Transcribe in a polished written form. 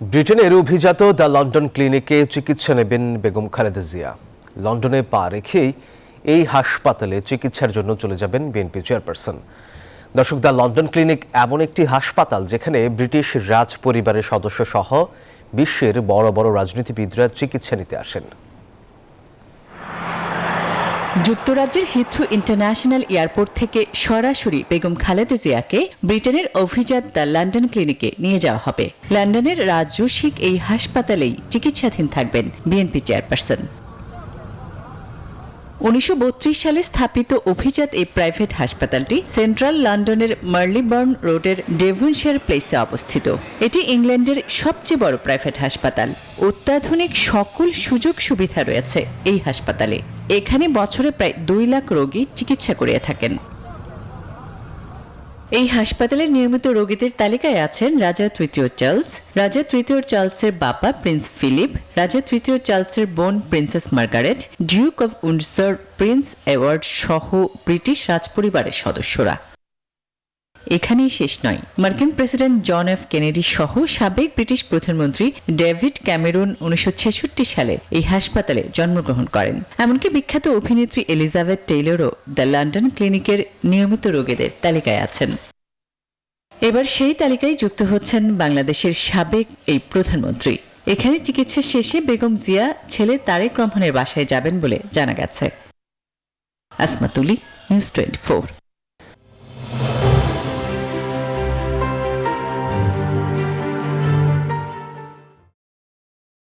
ব্রিটেনের অভিজাত the London ক্লিনিকে চিকিৎসা নেবেন বেগম খালেদা জিয়া। লন্ডনে পা রেখেই এই হাসপাতালে চিকিৎসার জন্য চলে যাবেন বিএনপি চেয়ারপারসন। দর্শক, দ্য লন্ডন ক্লিনিক এমন একটি হাসপাতাল যেখানে ব্রিটিশ রাজ পরিবারের সদস্য সহ বিশ্বের বড় বড় রাজনীতিবিদরা চিকিৎসা নিতে আসেন। যুক্তরাজ্যের হিথ্রো ইন্টারন্যাশনাল এয়ারপোর্ট থেকে সরাসরি বেগম খালেদা জিয়াকে ব্রিটেনের অভিজাত দ্য লন্ডন ক্লিনিকে নিয়ে যাওয়া হবে। লন্ডনের রাজস্বিক এই হাসপাতালেই চিকিৎসাধীন থাকবেন বিএনপি চেয়ারপারসন। 1932 সালে স্থাপিত অভিজাত এই প্রাইভেট হাসপাতালটি সেন্ট্রাল লন্ডনের মার্লিবর্ন রোডের ডেভনশায়ার প্লেসে অবস্থিত। এটি ইংল্যান্ডের সবচেয়ে বড় প্রাইভেট হাসপাতাল। অত্যাধুনিক সকল সুযোগ সুবিধা রয়েছে এই হাসপাতালে। এখানে বছরে প্রায় 2 লাখ রোগী চিকিৎসা করিয়ে থাকেন। এই হাসপাতালের নিয়মিত রোগীদের তালিকায় আছেন রাজা তৃতীয় চার্লস, রাজা তৃতীয় চার্লসের বাবা প্রিন্স ফিলিপ, রাজা তৃতীয় চার্লসের বোন princess Margaret, Duke of Windsor Prince Edward সহ ব্রিটিশ রাজপরিবারের সদস্যরা। এখানেই শেষ নয়, মার্কিন প্রেসিডেন্ট জন এফ কেনেডি সহ সাবেক ব্রিটিশ প্রধানমন্ত্রী ডেভিড ক্যামেরন 1966 সালে এই হাসপাতালে জন্মগ্রহণ করেন। এমনকি বিখ্যাত অভিনেত্রী এলিজাবেথ টেইলরও দ্য লন্ডন ক্লিনিকের নিয়মিত রোগীদের তালিকায় আছেন। এবার সেই তালিকায় যুক্ত হচ্ছেন বাংলাদেশের সাবেক এই প্রধানমন্ত্রী। এখানে চিকিৎসা শেষে বেগম জিয়া ছেলে তারেক রহমানের বাসায় যাবেন বলে জানা গেছে। আসমা তুলি, নিউজ 24।